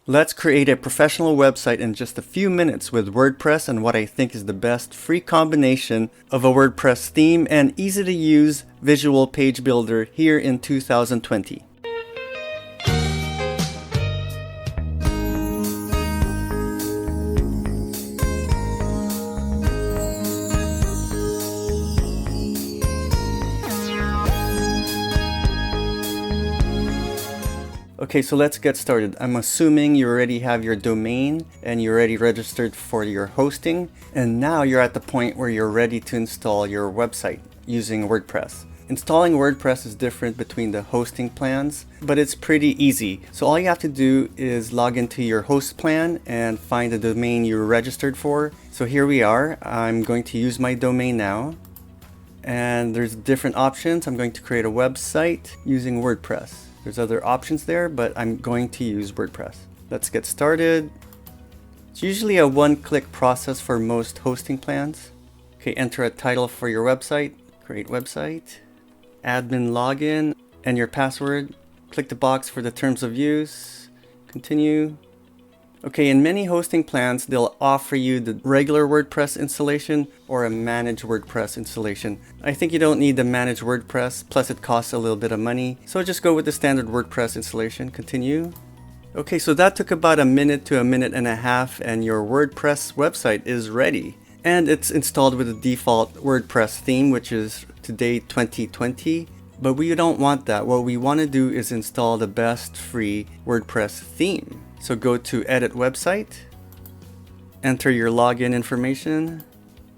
Let's create a professional website in just a few minutes with WordPress and what I think is the best free combination of a WordPress theme and easy to use visual page builder here in 2020. Okay, so let's get started. I'm assuming you already have your domain and you're already registered for your hosting. And now you're at the point where you're ready to install your website using WordPress. Installing WordPress is different between the hosting plans, but it's pretty easy. So all you have to do is log into your host plan and find the domain you're registered for. So here we are. I'm going to use my domain now. And there's different options. I'm going to create a website using WordPress. There's other options there, but I'm going to use WordPress. Let's get started. It's usually a one-click process for most hosting plans. Okay, enter a title for your website. Create website. Admin login and your password. Click the box for the terms of use. Continue. Okay, in many hosting plans, they'll offer you the regular WordPress installation or a managed WordPress installation. I think you don't need the managed WordPress, plus it costs a little bit of money. So just go with the standard WordPress installation. Continue. Okay, so that took about a minute to a minute and a half and your WordPress website is ready. And it's installed with the default WordPress theme, which is today 2020. But we don't want that. What we want to do is install the best free WordPress theme. So go to Edit Website, enter your login information.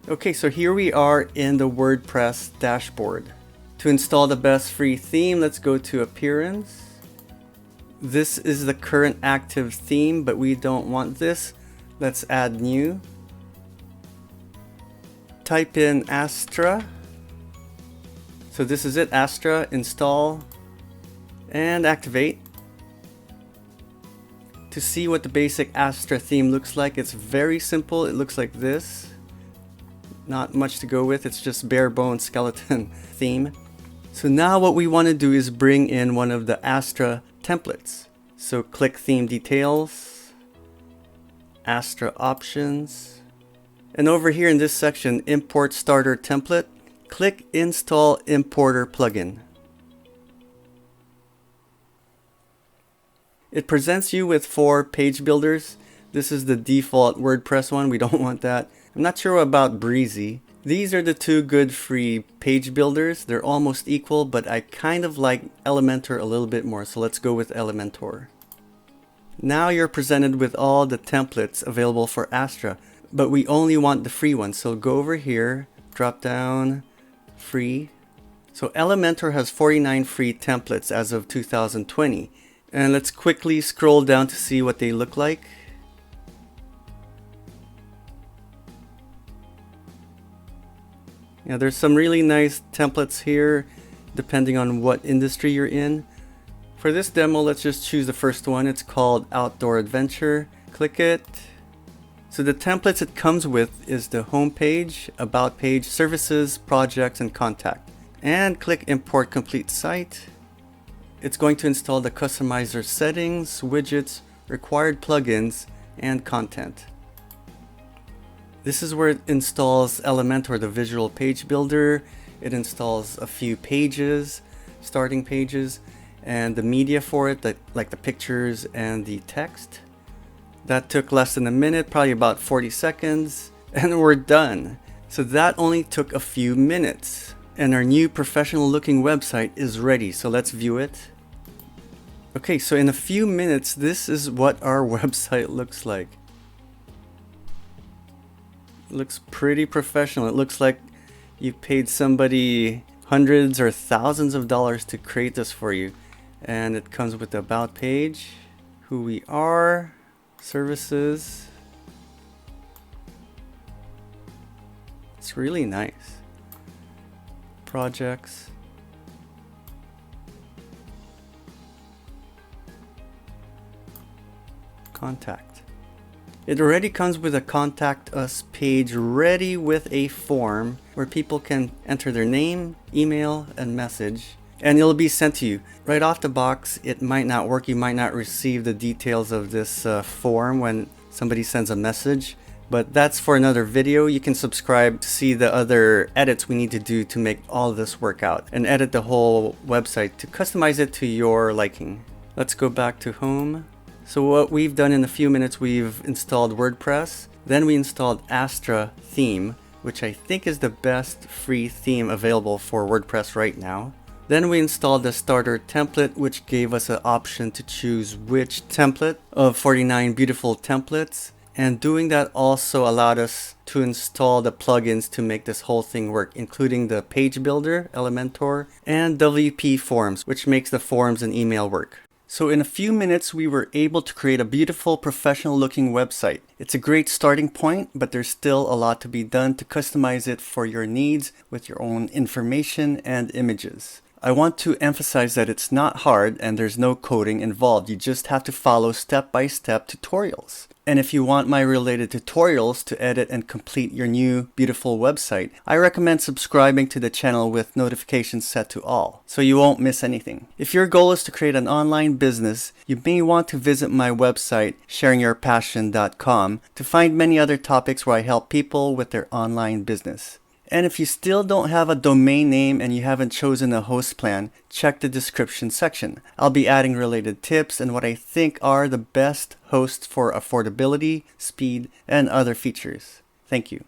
Okay, so here we are in the WordPress dashboard. To install the best free theme, let's go to Appearance. This is the current active theme, but we don't want this. Let's add new. Type in Astra. So this is it, Astra, install, and activate. To see what the basic Astra theme looks like, it's very simple. It looks like this. Not much to go with, it's just bare bones skeleton theme. So now what we want to do is bring in one of the Astra templates. So click Theme Details, Astra Options, and over here in this section, Import Starter Template, click Install Importer Plugin. It presents you with 4 page builders. This is the default WordPress one. We don't want that. I'm not sure about Breezy. These are the 2 good free page builders. They're almost equal, but I kind of like Elementor a little bit more. So let's go with Elementor. Now you're presented with all the templates available for Astra, but we only want the free ones. So go over here, drop down, free. So Elementor has 49 free templates as of 2020. And let's quickly scroll down to see what they look like. Yeah, there's some really nice templates here depending on what industry you're in. For this demo, let's just choose the first one. It's called Outdoor Adventure. Click it. So the templates it comes with is the home page, about page, services, projects, and contact. And click Import Complete Site. It's going to install the customizer settings, widgets, required plugins, and content. This is where it installs Elementor, the visual page builder. It installs a few pages, starting pages, and the media for it, like the pictures and the text. That took less than a minute, probably about 40 seconds, and we're done. So that only took a few minutes. And our new professional looking website is ready, so let's view it. Okay, so in a few minutes, this is what our website looks like. It looks pretty professional. It looks like you paid somebody hundreds or thousands of dollars to create this for you. And it comes with the about page, who we are, services. It's really nice. Projects. Contact. It already comes with a contact us page ready with a form where people can enter their name, email, and message. and it'll be sent to you. Right off the box, it might not work. You might not receive the details of this form when somebody sends a message, but that's for another video. You can subscribe to see the other edits we need to do to make all of this work out and edit the whole website to customize it to your liking. Let's go back to home. So what we've done in a few minutes, we've installed WordPress, then we installed Astra theme, which I think is the best free theme available for WordPress right now. Then we installed the starter template, which gave us an option to choose which template of 49 beautiful templates. And doing that also allowed us to install the plugins to make this whole thing work, including the page builder, Elementor, and WPforms, which makes the forms and email work. So in a few minutes, we were able to create a beautiful professional looking website. It's a great starting point, but there's still a lot to be done to customize it for your needs with your own information and images. I want to emphasize that it's not hard and there's no coding involved. You just have to follow step-by-step tutorials. And if you want my related tutorials to edit and complete your new beautiful website, I recommend subscribing to the channel with notifications set to all, so you won't miss anything. If your goal is to create an online business, you may want to visit my website, sharingyourpassion.com, to find many other topics where I help people with their online business. And if you still don't have a domain name and you haven't chosen a host plan, check the description section. I'll be adding related tips and what I think are the best hosts for affordability, speed, and other features. Thank you.